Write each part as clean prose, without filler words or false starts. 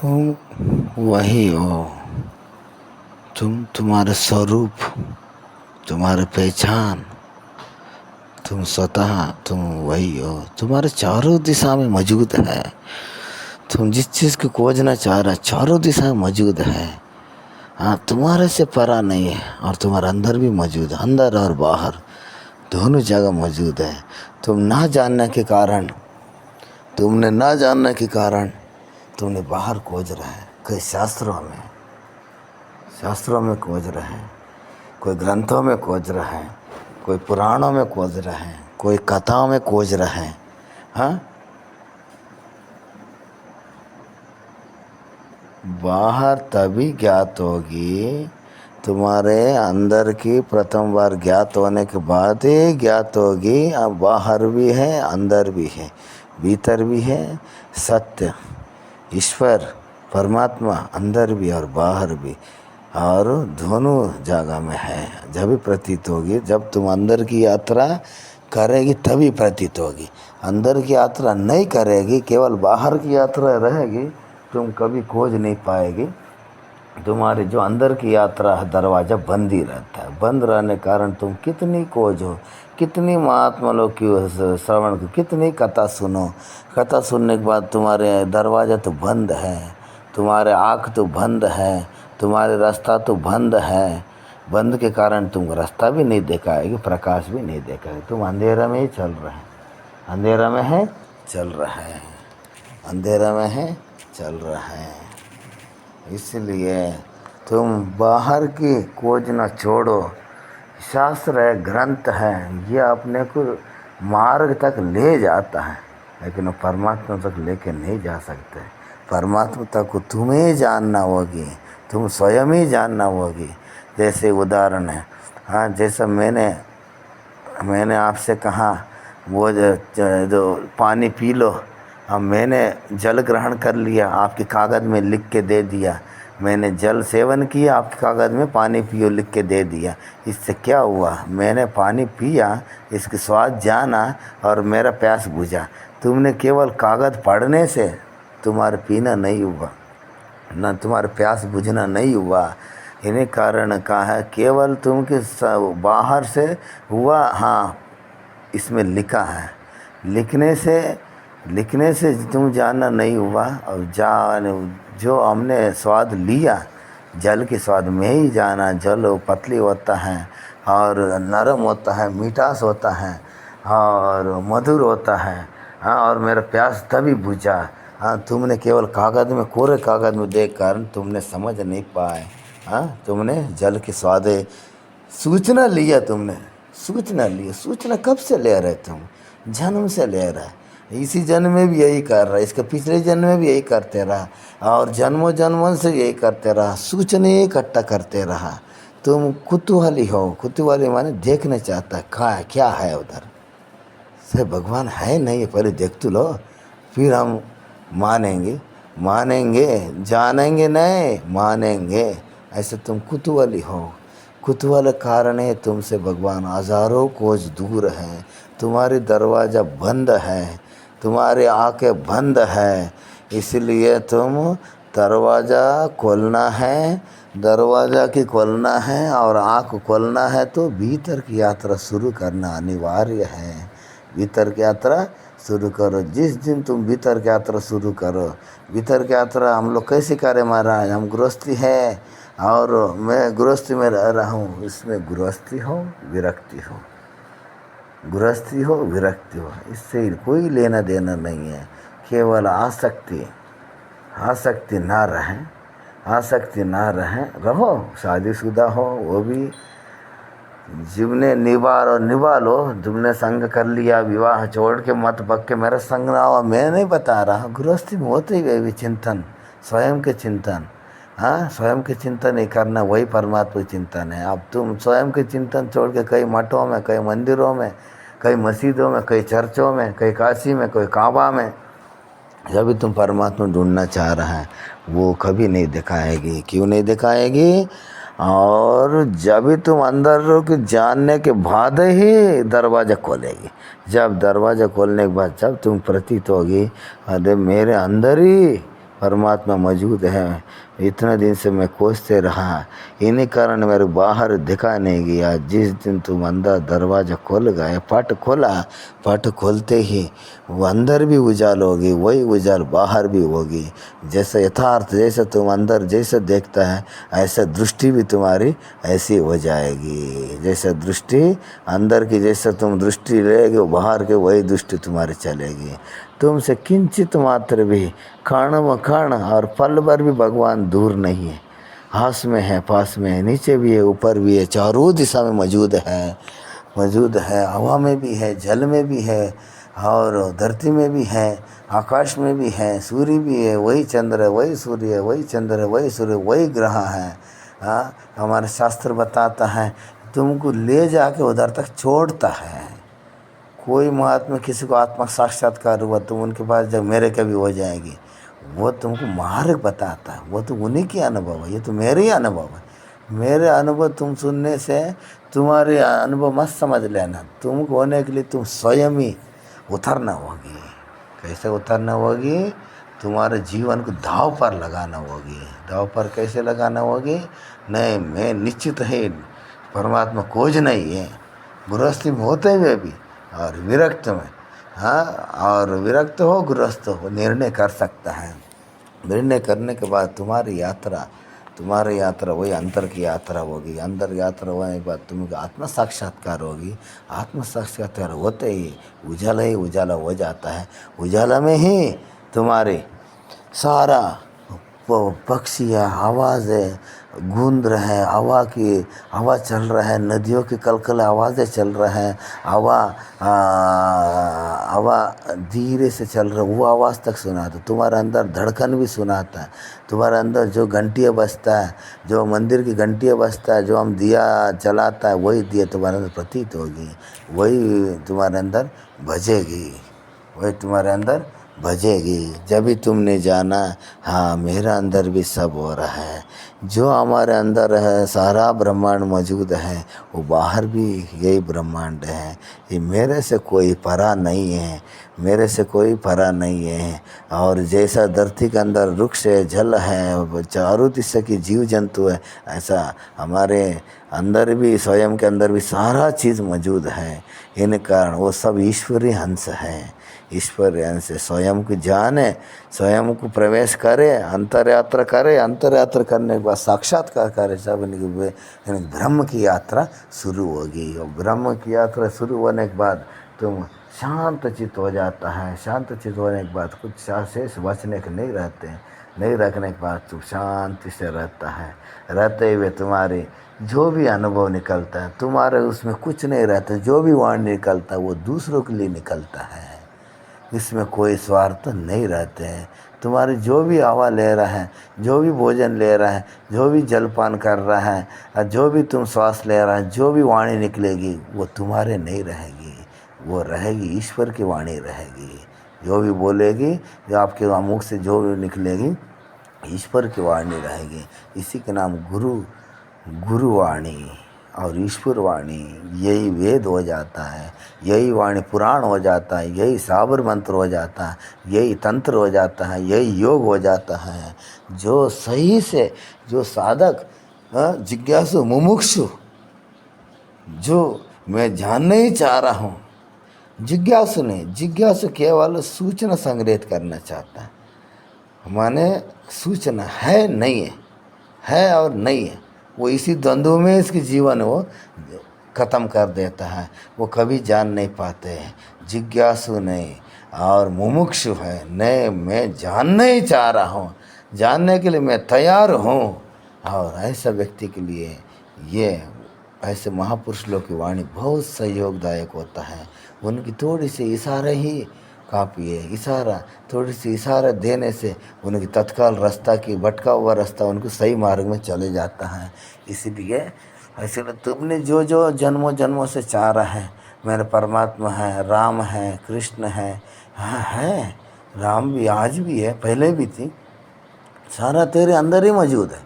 तुम वही हो। तुम्हारे स्वरूप, तुम्हारी पहचान, तुम स्वतः तुम वही हो। तुम्हारे चारों दिशा में मौजूद है। तुम जिस चीज़ को खोजना चाह रहे चारों दिशा में मौजूद है। हाँ, तुम्हारे से परा नहीं है। और तुम्हारे अंदर भी मौजूद है, अंदर और बाहर दोनों जगह मौजूद है। तुम ना जानने के कारण, तुमने बाहर खोज रहे हैं। कई शास्त्रों में खोज रहे हैं, कोई ग्रंथों में खोज रहे हैं, कोई पुराणों में खोज रहे हैं, कोई कथाओं में खोज रहे हैं। हाँ, बाहर तभी ज्ञात होगी, तुम्हारे अंदर की प्रथम बार ज्ञात होने के बाद ही ज्ञात होगी। अब बाहर भी है, अंदर भी है, भीतर भी है। सत्य ईश्वर परमात्मा अंदर भी और बाहर भी, और दोनों जगह में है। जब भी प्रतीत होगी, जब तुम अंदर की यात्रा करेगी तभी प्रतीत होगी। अंदर की यात्रा नहीं करेगी, केवल बाहर की यात्रा रहेगी, तुम कभी खोज नहीं पाएगी। तुम्हारी जो अंदर की यात्रा है, दरवाज़ा बंद ही रहता है। बंद रहने के कारण तुम कितनी खोजो, कितनी महात्मा लोग की श्रवण को, कितनी कथा सुनो, कथा सुनने के बाद तुम्हारे दरवाज़ा तो बंद है, तुम्हारे आँख तो बंद है, तुम्हारे रास्ता तो बंद है। बंद के कारण तुमको रास्ता भी नहीं दिखाएगी, प्रकाश भी नहीं दिखाएगी। तुम अंधेरा में ही चल रहे हैं, अंधेरा में है चल रहे हैं, अंधेरा में है चल रहे हैं। इसलिए तुम बाहर की खोजना छोड़ो। शास्त्र है, ग्रंथ है, ये अपने को मार्ग तक ले जाता है, लेकिन वो परमात्मा तक लेके नहीं जा सकते। परमात्मा तक को तुम्हें जानना होगी, तुम स्वयं ही जानना होगी। जैसे उदाहरण है, हाँ, जैसा मैंने आपसे कहा वो जो पानी पी लो। अब मैंने जल ग्रहण कर लिया, आपके कागज़ में लिख के दे दिया। मैंने जल सेवन किया, आपके कागज़ में पानी पियो लिख के दे दिया। इससे क्या हुआ? मैंने पानी पिया, इसके स्वाद जाना और मेरा प्यास बुझा। तुमने केवल कागज़ पढ़ने से तुम्हारा पीना नहीं हुआ, ना तुम्हारा प्यास बुझना नहीं हुआ। इन्हीं कारण कहा है, केवल तुमके बाहर से हुआ। हाँ, इसमें लिखा है, लिखने से तुम जानना नहीं हुआ। और जो हमने स्वाद लिया, जल के स्वाद में ही जाना। जल पतली होता है और नरम होता है, मिठास होता है और मधुर होता है। हाँ, और मेरा प्यास तभी बुझा। हाँ, तुमने केवल कागज़ में, कोरे कागज़ में देख कर तुमने समझ नहीं पाए। हाँ, तुमने जल के स्वाद सूचना लिया, तुमने सूचना कब से ले रहे? तुम जन्म से ले रहे। इसी जन्म में भी यही कर रहा है, इसके पिछले जन्म में भी यही करते रहा, और जन्मों से यही करते रहा, सूचना इकट्ठा करते रहा। तुम कुतूहली हो। कुतूहली माने देखना चाहता है क्या है उधर से। भगवान है नहीं, पहले देख तो लो, फिर हम मानेंगे। जानेंगे नहीं, मानेंगे। ऐसे तुम कुतूहली हो। कुतूहल कारण है तुमसे भगवान हजारों कोस दूर हैं। तुम्हारी दरवाज़ा बंद है, तुम्हारी आँखें बंद है। इसलिए तुम दरवाज़ा खोलना है, दरवाज़ा की खोलना है और आँख खोलना है, तो भीतर की यात्रा शुरू करना अनिवार्य है। भीतर की यात्रा शुरू करो। जिस दिन तुम भीतर की यात्रा शुरू करो, भीतर की यात्रा हम लोग कैसे करें महाराज? हम गृहस्थी है और मैं गृहस्थी में रह रहा हूँ। इसमें गृहस्थी हो, विरक्ति हो, गृहस्थी हो, विरक्ति हो, इससे कोई लेना देना नहीं है। केवल आसक्ति ना रहें, रहो शादीशुदा हो, वो भी जीवने निभा लो। तुमने संग कर लिया, विवाह छोड़ के मत बक के मेरा संग ना हो। मैं नहीं बता रहा, गृहस्थी में होते ही भी चिंतन, स्वयं के चिंतन। हाँ, स्वयं के चिंतन ही करना, वही परमात्मा चिंतन है। अब तुम स्वयं के चिंतन छोड़ के कई मठों में, कई मंदिरों में, कई मस्जिदों में, कई चर्चों में, कई काशी में, कई काबा में, जब भी तुम परमात्मा ढूंढना चाह रहा है, वो कभी नहीं दिखाएगी। क्यों नहीं दिखाएगी? और जब भी तुम अंदर के जानने के बाद ही दरवाज़ा खोलेगी। जब दरवाज़ा खोलने के बाद जब तुम प्रतीत होगी, अरे मेरे अंदर ही परमात्मा मौजूद है। इतना दिन से मैं खोजते रहा, इन्हीं कारण मेरे बाहर दिखा नहीं गया। जिस दिन तुम अंदर दरवाज़ा खोल गए, पट खोला, पट खोलते ही वो अंदर भी उजाल होगी, वही उजाल बाहर भी होगी। जैसे यथार्थ, जैसे तुम अंदर जैसे देखता है, ऐसा दृष्टि भी तुम्हारी ऐसी हो जाएगी। जैसे दृष्टि अंदर की, जैसे तुम दृष्टि लेगी, बाहर के वही दृष्टि तुम्हारी चलेगी। तुमसे किंचित मात्र भी क्षण व क्षण और पल भर भी भगवान दूर नहीं है, हास में है, पास में है, नीचे भी है, ऊपर भी है, चारों दिशा में मौजूद है, मौजूद है। हवा में भी है, जल में भी है, और धरती में भी है, आकाश में भी है, सूर्य भी है, वही चंद्र है, वही सूर्य है, वही चंद्र है, वही सूर्य, वही ग्रह है। हाँ, हमारे शास्त्र बताता है तुमको ले जाके उधर तक छोड़ता है। कोई महात्मा किसी को आत्मा साक्षात्कार हुआ, तुम उनके पास जब मेरे कभी हो जाएगी, वो तुमको मार्ग बताता है। वो तो उन्हीं की अनुभव है, ये तो मेरे ही अनुभव है। मेरे अनुभव तुम सुनने से तुम्हारे अनुभव मत समझ लेना। तुमको होने के लिए तुम स्वयं ही उतरना होगी। कैसे उतरना होगी? तुम्हारे जीवन को दाव पर लगाना होगी। दाव पर कैसे लगाना होगी? नहीं, मैं निश्चित है परमात्मा खोज नहीं है, गृहस्थी में होते हुए भी और विरक्त में, हाँ, और विरक्त हो गृहस्थ हो, निर्णय कर सकता है। निर्णय करने के बाद तुम्हारी यात्रा वही अंतर की यात्रा होगी। अंदर यात्रा होने के बाद तुम्हें आत्म साक्षात्कार होगी। आत्म साक्षात्कार होते ही उजाला हो जाता है। उजाला में ही तुम्हारे सारा पक्षियाँ आवाज़ें गूंज रहे हैं, हवा चल रहा है, नदियों की कलकल आवाज़ें चल रहे हैं, हवा धीरे से चल रहा है, वो आवाज़ तक सुनाता। तुम्हारे अंदर धड़कन भी सुनाता है। तुम्हारे अंदर जो घंटियाँ बजता है, जो मंदिर की घंटियाँ बजता है, जो हम दिया जलाता है, वही दिया तुम्हारे अंदर प्रतीत होगी, वही तुम्हारे अंदर बजेगी, वही तुम्हारे अंदर बजेगी। जब भी तुमने जाना, हाँ, मेरा अंदर भी सब हो रहा है। जो हमारे अंदर है, सारा ब्रह्मांड मौजूद है, वो बाहर भी यही ब्रह्मांड है। ये मेरे से कोई परा नहीं है, मेरे से कोई परा नहीं है। और जैसा धरती के अंदर वृक्ष है, जल है, चारों दिशा की जीव जंतु है, ऐसा हमारे अंदर भी, स्वयं के अंदर भी सारा चीज़ मौजूद है। इन कारण वो सब ईश्वरीय अंश है। ईश्वर अंश स्वयं को जाने, स्वयं को प्रवेश करे, अंतर यात्रा करे, अंतर यात्रा करने के बाद साक्षात्कार करे, सब ब्रह्म की यात्रा शुरू होगी। और ब्रह्म की यात्रा शुरू होने के बाद तुम शांत चित्त हो जाता है। शांत चित्त होने के बाद कुछ शेष बचने के नहीं रहते हैं। नहीं रखने के बाद तुम शांति से रहता है। रहते हुए तुम्हारे जो भी अनुभव निकलता है, तुम्हारे उसमें कुछ नहीं रहता। जो भी वाणी निकलता है वो दूसरों के लिए निकलता है। इसमें कोई स्वार्थ नहीं रहते हैं। तुम्हारी जो भी हवा ले रहा है, जो भी भोजन ले रहा है, जो भी जलपान कर रहा है, और जो भी तुम श्वास ले रहा है, जो भी वाणी निकलेगी वो तुम्हारे नहीं रहेगी, वो रहेगी ईश्वर की वाणी रहेगी। जो भी बोलेगी, जो आपके मुख से जो भी निकलेगी, ईश्वर की वाणी रहेगी। इसी के नाम गुरुवाणी और ईश्वर वाणी, यही वेद हो जाता है, यही वाणी पुराण हो जाता है, यही साबर मंत्र हो जाता है, यही तंत्र हो जाता है, यही योग हो जाता है। जो सही से, जो साधक, जिज्ञासु मुमुक्षु, जो मैं जानना ही चाह रहा हूँ, जिज्ञासु नहीं, जिज्ञासु केवल सूचना संग्रहित करना चाहता है। माने सूचना है नहीं है और नहीं है, वो इसी द्वंद्व में इसके जीवन वो ख़त्म कर देता है। वो कभी जान नहीं पाते हैं। जिज्ञासु नहीं और मुमुक्षु है, नहीं, मैं जानना ही चाह रहा हूँ, जानने के लिए मैं तैयार हूँ। और ऐसा व्यक्ति के लिए ये ऐसे महापुरुष लोग की वाणी बहुत सहयोगदायक होता है। उनकी थोड़ी सी इशारा ही काफ़ी है। इशारा, थोड़ी सी इशारा देने से उनकी तत्काल रास्ता की भटका हुआ रास्ता उनको सही मार्ग में चले जाता है। इसीलिए ऐसे तुमने जो जो जन्मों जन्मों से चाह रहा है, मेरे परमात्मा है, राम है, कृष्ण है, हाँ है, राम भी आज भी है, पहले भी थी, सारा तेरे अंदर ही मौजूद है,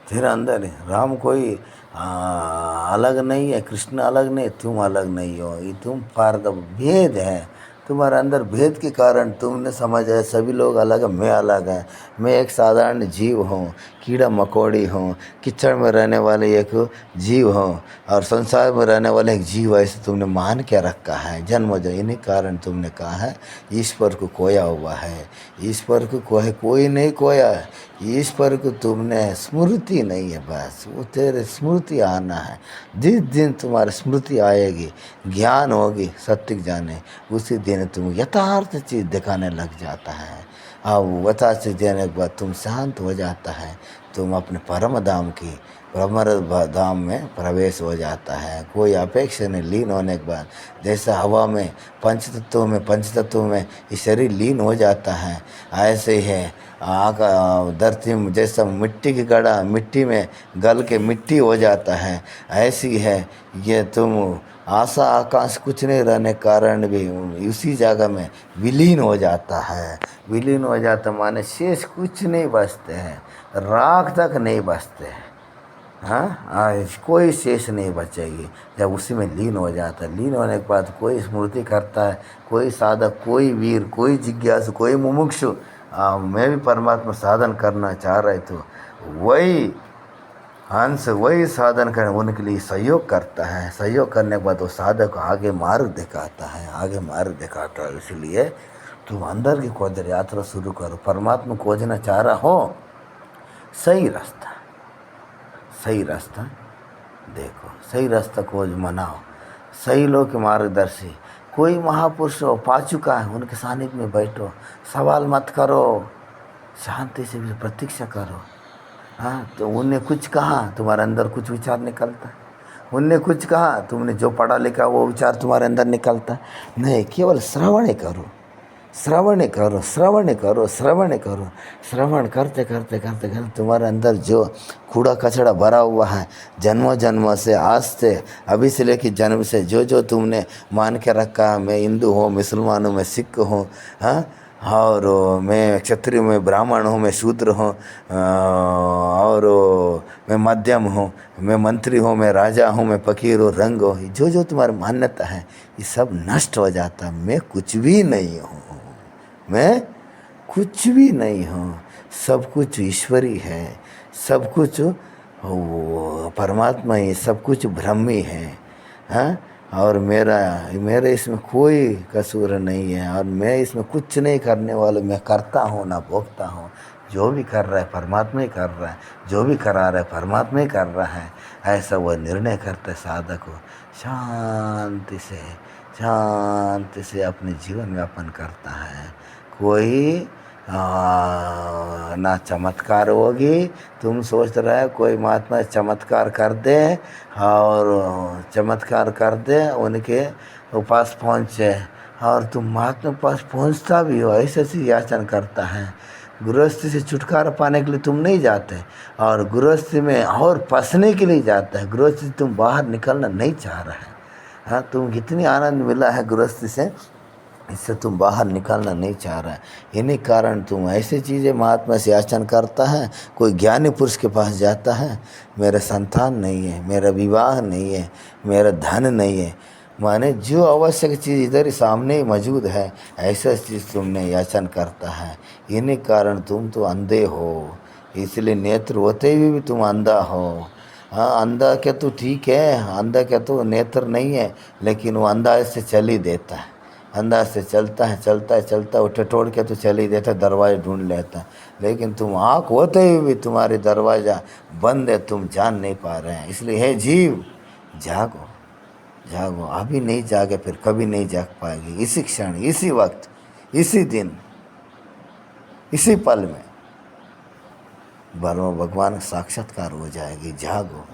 तेरे अंदर है। राम कोई अलग नहीं है, कृष्ण अलग नहीं, तुम अलग नहीं हो, ये तुम पारद भेद है। तुम्हारे अंदर भेद के कारण तुमने समझा सभी लोग अलग है, मैं अलग है, मैं एक साधारण जीव हूँ, कीड़ा मकोड़ी हूँ, कीचड़ में रहने वाले एक जीव हूँ और संसार में रहने वाले एक जीव, ऐसे तुमने मान के रखा है जन्म जन्म। इन्हीं कारण तुमने कहा है ईश्वर को खोया हुआ है, ईश्वर को कोई नहीं खोया है, ईश्वर को तुमने स्मृति नहीं है, बस वो तेरे स्मृति आना है। जिस दिन तुम्हारी स्मृति आएगी, ज्ञान होगी, सत्य जाने, उसी दिन तुम यथार्थ चीज़ दिखाने लग जाता है। अब यथार्थ चीज़ देने के बाद तुम शांत हो जाता है, तुम अपने परम धाम की परम धाम में प्रवेश हो जाता है। कोई अपेक्षा नहीं, लीन होने के बाद जैसे हवा में पंचतत्वों में ये शरीर लीन हो जाता है, ऐसे ही है धरती में जैसा मिट्टी की घड़ा मिट्टी में गल के मिट्टी हो जाता है, ऐसी है ये तुम आशा आकाश कुछ नहीं रहने कारण भी उसी जगह में विलीन हो जाता है। विलीन हो जाता माने शेष कुछ नहीं बचते हैं, राख तक नहीं बचते हैं। हाँ, कोई शेष नहीं बचेगी जब उसी में लीन हो जाता है। लीन होने के बाद कोई स्मृति करता है, कोई साधक, कोई वीर, कोई जिज्ञासु, कोई मुमुक्षु, मैं भी परमात्मा साधन करना चाह रहे तो वही हंस वही साधन करने उनके लिए सहयोग करता है। सहयोग करने के बाद वो साधक आगे मार्ग दिखाता है, आगे मार्ग दिखाता है। इसलिए तुम अंदर की खोज यात्रा शुरू करो। परमात्मा खोजना चाह रहा हो, सही रास्ता देखो, सही रास्ता खोज मनाओ, सही लोग के मार्गदर्शी कोई महापुरुष हो पा चुका है, उनके सानिध्य में बैठो, सवाल मत करो, शांति से भी प्रतीक्षा करो। हाँ, तो उनने कुछ कहा तुम्हारे अंदर कुछ विचार निकलता है, उनने कुछ कहा तुमने जो पढ़ा लिखा वो विचार तुम्हारे अंदर निकलता है। नहीं, केवल श्रवण करो, श्रवण करो, श्रवण करो, श्रवण करो। श्रवण करते करते करते करते तुम्हारे अंदर जो कूड़ा कचड़ा भरा हुआ है जन्मों जन्मों से, आज से, अभी से लेकर जन्म से जो तुमने मान के रखा, मैं हिंदू हूँ, मुसलमान हूँ, मैं सिख हूँ, हाँ, और मैं क्षत्रिय, मैं ब्राह्मण हूँ, मैं शूद्र हूँ, और मैं मध्यम हूँ, मैं मंत्री हूँ, मैं राजा हूँ, मैं फकीर हूँ, रंग हो, जो तुम्हारी मान्यता है ये सब नष्ट हो जाता है। मैं कुछ भी नहीं हूँ, मैं कुछ भी नहीं हूँ, सब कुछ ईश्वरी है, सब कुछ वो परमात्मा ही, सब कुछ ब्रह्म ही है। हाँ, और मेरे इसमें कोई कसूर नहीं है, और मैं इसमें कुछ नहीं करने वाला, मैं करता हूँ ना भोगता हूँ। जो भी कर रहा है परमात्मा ही कर रहा है, जो भी करा रहा है परमात्मा ही कर रहा है, ऐसा वह निर्णय करता है। साधक हो शांति से अपने जीवन यापन करता है। कोई ना चमत्कार होगी, तुम सोच रहे हो कोई महात्मा चमत्कार कर दे और चमत्कार कर दे उनके पास पहुँचे, और तुम महात्मा के पास पहुँचता भी हो, ऐसे ऐसी याचना करता है। गृहस्थी से छुटकारा पाने के लिए तुम नहीं जाते, और गृहस्थी में और फंसने के लिए जाता है। गृहस्थी से तुम बाहर निकलना नहीं चाह रहा है। हाँ, तुम कितनी आनंद मिला है गृहस्थी से, इससे तुम बाहर निकलना नहीं चाह रहा है। इन्हीं कारण तुम ऐसी चीज़ें महात्मा से याचना करता है। कोई ज्ञानी पुरुष के पास जाता है, मेरा संतान नहीं है, मेरा विवाह नहीं है, मेरा धन नहीं है, माने जो आवश्यक चीज़ इधर ही सामने ही मौजूद है, ऐसा चीज़ तुमने याचना करता है। इन्हीं कारण तुम तो अंधे हो, इसलिए नेत्र होते हुए भी तुम अंधा हो। हाँ, अंधा क्या तो ठीक है, अंधा क्या तो नेत्र नहीं है, लेकिन वो अंधा ऐसे चल ही देता है, अंदाज से चलता है वो टटोड़ के तो चल ही देता है, दरवाज़ा ढूंढ लेता है। लेकिन तुम आँख होते हुए भी तुम्हारी दरवाज़ा बंद है, तुम जान नहीं पा रहे हैं। इसलिए हे जीव, जागो, अभी नहीं जागे फिर कभी नहीं जाग पाएगी। इसी क्षण, इसी वक्त, इसी दिन, इसी पल में भगवान साक्षात्कार हो जाएगी। जागो।